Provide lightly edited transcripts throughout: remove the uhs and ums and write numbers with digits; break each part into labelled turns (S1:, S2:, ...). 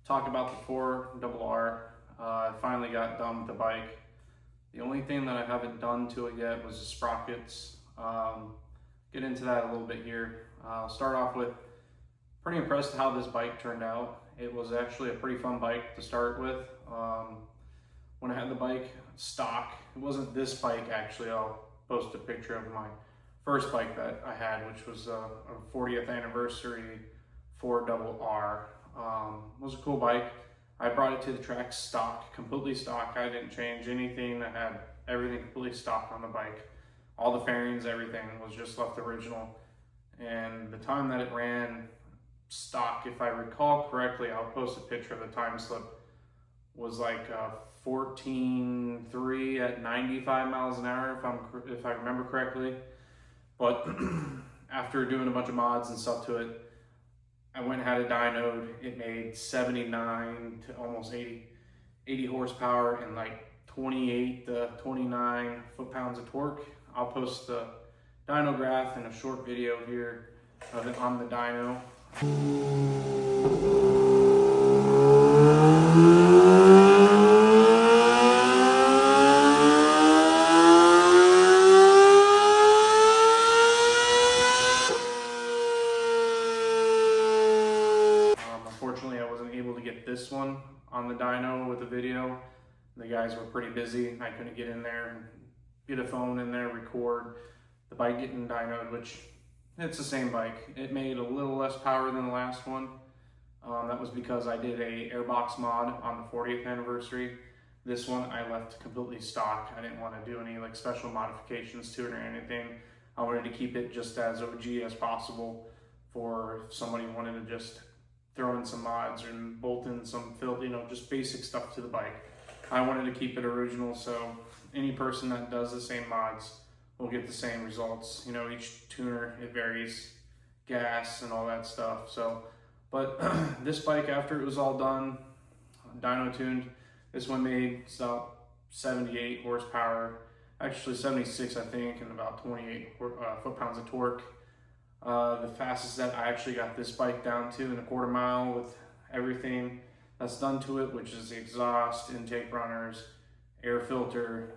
S1: talk about the 4RR. I finally got done with the bike. The only thing that I haven't done to it yet was the sprockets. Get into that a little bit here. I'll start off with pretty impressed with how this bike turned out. It was actually a pretty fun bike to start with. When I had the bike stock, it wasn't this bike actually. I'll post a picture of my first bike that I had, which was a 40th anniversary 4RR. It was a cool bike. I brought it to the track stock, completely stock. I didn't change anything. I had everything completely stock on the bike. All the fairings, everything was just left original. And the time that it ran stock, if I recall correctly, I'll post a picture of the time slip, was like 14.3 at 95 miles an hour, if I remember correctly. But after doing a bunch of mods and stuff to it, I went and had it dynoed. It made 79 to almost 80 horsepower and like 28 to 29 foot-pounds of torque. I'll post the dyno graph and a short video here of it on the dyno. Unfortunately, I wasn't able to get this one on the dyno with the video. The guys were pretty busy. I couldn't get in there and get a phone in there, record the bike getting dynoed, which it's the same bike. It made a little less power than the last one. That was because I did a airbox mod on the 40th anniversary. This one I left completely stock. I didn't want to do any like special modifications to it or anything. I wanted to keep it just as OG as possible for if somebody wanted to just throw in some mods and bolt in some fill, just basic stuff to the bike. I wanted to keep it original, so any person that does the same mods will get the same results. Each tuner, it varies, gas and all that stuff. So, but this bike, after it was all done, dyno tuned, this one made about 78 horsepower, actually 76 I think, and about 28 foot-pounds of torque. The fastest that I actually got this bike down to in a quarter mile with everything that's done to it, which is the exhaust, intake runners, air filter.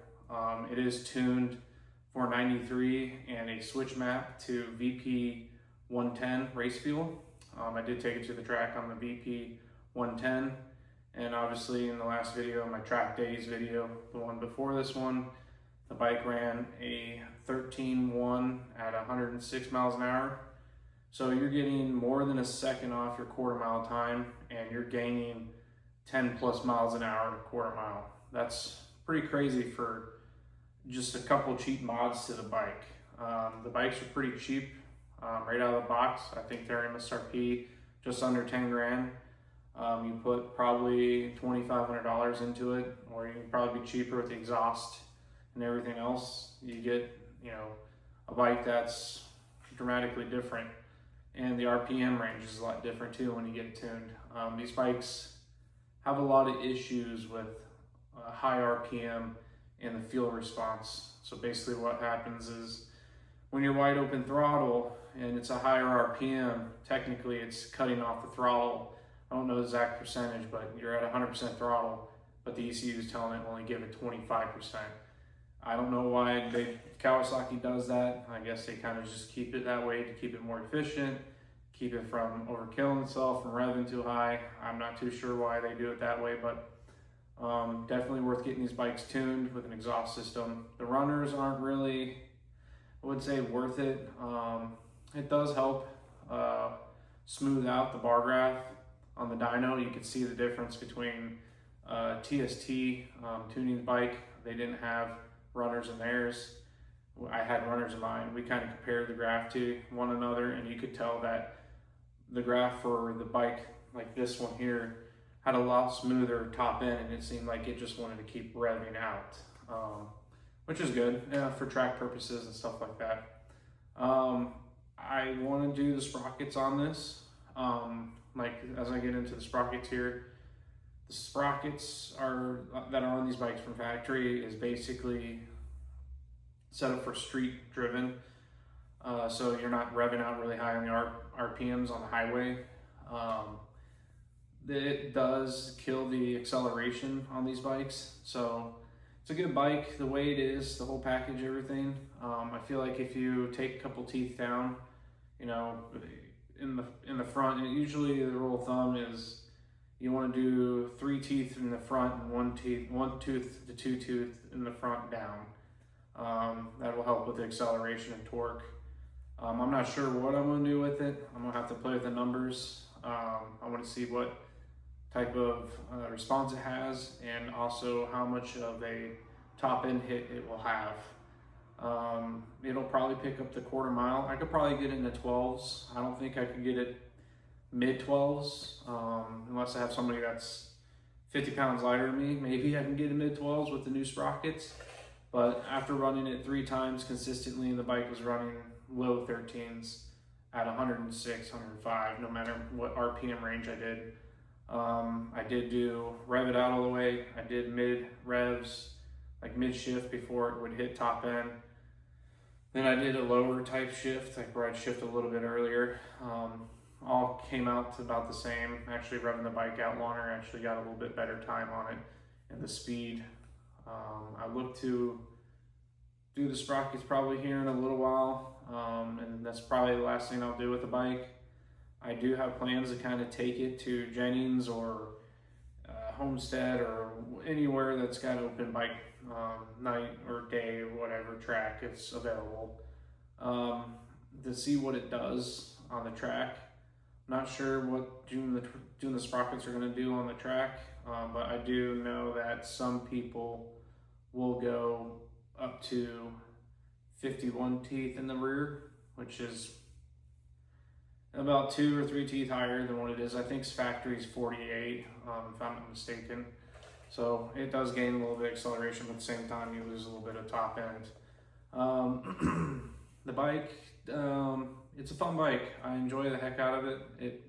S1: It is tuned for 93 and a switch map to VP 110 race fuel. I did take it to the track on the VP 110, and obviously in the last video, my track days video, the one before this one, the bike ran a 13.1 at 106 miles an hour. So you're getting more than a second off your quarter mile time, and you're gaining 10 plus miles an hour in a quarter mile. That's pretty crazy for just a couple cheap mods to the bike. The bikes are pretty cheap right out of the box. I think they're MSRP just under 10 grand. You put probably $2,500 into it, or you can probably be cheaper with the exhaust and everything else. You get, a bike that's dramatically different, and the RPM range is a lot different too when you get it tuned. These bikes have a lot of issues with high RPM and the fuel response. So basically what happens is when you're wide open throttle and it's a higher RPM, technically it's cutting off the throttle. I don't know the exact percentage, but you're at 100% throttle, but the ECU is telling it only give it 25%. I don't know why Kawasaki does that. I guess they kind of just keep it that way to keep it more efficient, keep it from overkilling itself, from revving too high. I'm not too sure why they do it that way, but definitely worth getting these bikes tuned with an exhaust system. The runners aren't really, I would say, worth it. It does help smooth out the bar graph on the dyno. You can see the difference between TST tuning the bike. They didn't have runners in theirs. I had runners in mine. We kind of compared the graph to one another, and you could tell that the graph for the bike, like this one here, had a lot smoother top end, and it seemed like it just wanted to keep revving out, which is good for track purposes and stuff like that. I want to do the sprockets on this. As I get into the sprockets here, the sprockets that are on these bikes from factory is basically set up for street driven. So you're not revving out really high on the RPMs on the highway. it does kill the acceleration on these bikes. So it's a good bike the way it is, the whole package, everything. I feel like if you take a couple teeth down, you know, in the front, and usually the rule of thumb is you want to do 3 teeth in the front and one tooth to 2 tooth in the front down. That will help with the acceleration and torque. I'm not sure what I'm going to do with it. I'm going to have to play with the numbers. I want to see what type of response it has, and also how much of a top end hit it will have. It'll probably pick up the quarter mile. I could probably get it in the 12s. I don't think I could get it mid 12s, unless I have somebody that's 50 pounds lighter than me. Maybe I can get it mid 12s with the new sprockets. But after running it 3 times consistently, the bike was running low 13s at 106, 105, no matter what RPM range I did. I did do rev it out all the way. I did mid revs, like mid shift before it would hit top end. Then I did a lower type shift, like where I'd shift a little bit earlier. All came out to about the same. Actually revving the bike out longer, actually got a little bit better time on it, and the speed. I look to do the sprockets probably here in a little while, and that's probably the last thing I'll do with the bike. I do have plans to kind of take it to Jennings or Homestead or anywhere that's got open bike night or day or whatever track is available, to see what it does on the track. Not sure what doing the sprockets are going to do on the track, but I do know that some people will go up to 51 teeth in the rear, which is about 2 or 3 teeth higher than what it is. I think factory's 48, if I'm not mistaken. So it does gain a little bit of acceleration, but at the same time you lose a little bit of top end. The bike, it's a fun bike. I enjoy the heck out of it.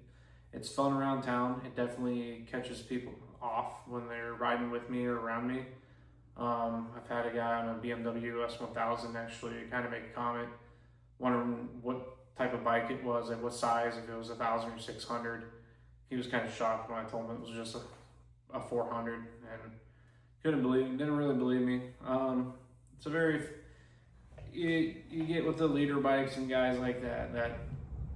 S1: It's fun around town. It definitely catches people off when they're riding with me or around me. I've had a guy on a BMW S1000 actually kind of make a comment, wondering what type of bike it was, like what size, if it was 1,000 or 600. He was kind of shocked when I told him it was just a 400, and didn't really believe me. It's a very, you get with the leader bikes and guys like that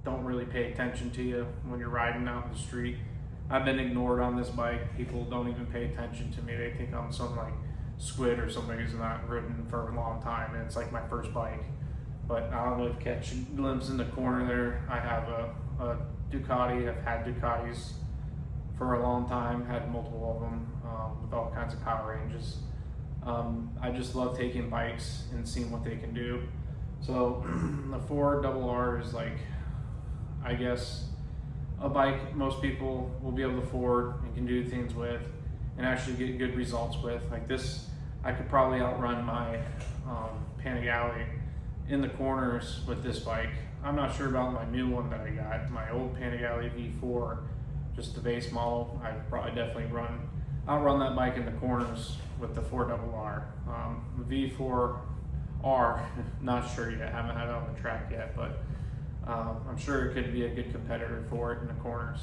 S1: don't really pay attention to you when you're riding out in the street. I've been ignored on this bike. People don't even pay attention to me. They think I'm some like squid or somebody who's not ridden for a long time, and it's like my first bike. But I don't know if you catch a glimpse in the corner there. I have a Ducati. I've had Ducatis for a long time, had multiple of them with all kinds of power ranges. I just love taking bikes and seeing what they can do. So the 4RR is like, I guess, a bike most people will be able to afford and can do things with and actually get good results with. Like this, I could probably outrun my Panigale in the corners with this bike. I'm not sure about my new one that I got, my old Panigale V4, just the base model. I could probably definitely outrun that bike in the corners with the 4RR. The V4R, not sure yet, haven't had it on the track yet, but I'm sure it could be a good competitor for it in the corners.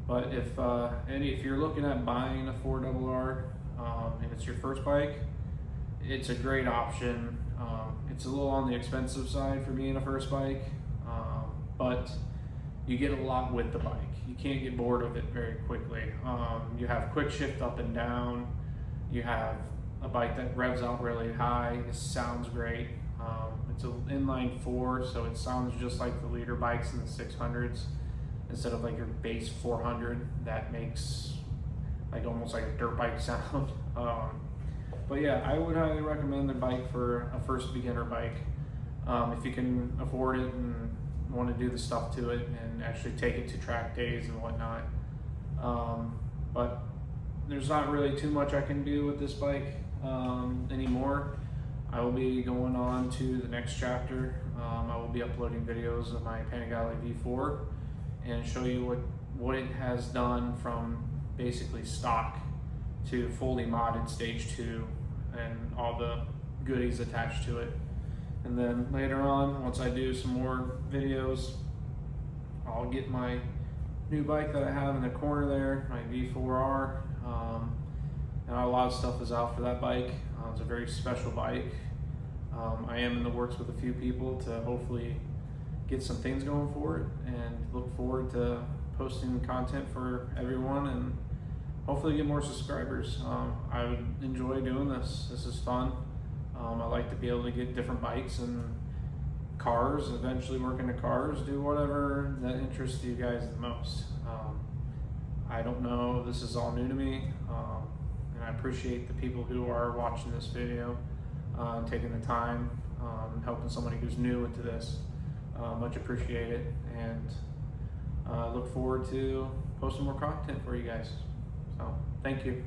S1: But if you're looking at buying a 4RR and it's your first bike, it's a great option. It's a little on the expensive side for being a first bike, but you get a lot with the bike. You can't get bored of it very quickly. You have quick shift up and down. You have a bike that revs out really high. It sounds great. It's an inline 4, so it sounds just like the leader bikes in the 600s instead of like your base 400 that makes like almost like a dirt bike sound. But yeah, I would highly recommend the bike for a first beginner bike. If you can afford it and want to do the stuff to it and actually take it to track days and whatnot. But there's not really too much I can do with this bike anymore. I will be going on to the next chapter. I will be uploading videos of my Panigale V4 and show you what it has done from basically stock to fully modded stage 2 and all the goodies attached to it. And then later on, once I do some more videos, I'll get my new bike that I have in the corner there, my V4R. And a lot of stuff is out for that bike. It's a very special bike. I am in the works with a few people to hopefully get some things going for it, and look forward to posting content for everyone and hopefully get more subscribers. I would enjoy doing this. This is fun. I like to be able to get different bikes and cars, eventually work into cars, do whatever that interests you guys the most. I don't know, this is all new to me, and I appreciate the people who are watching this video, taking the time, helping somebody who's new into this. Much appreciated, and look forward to posting more content for you guys. So thank you.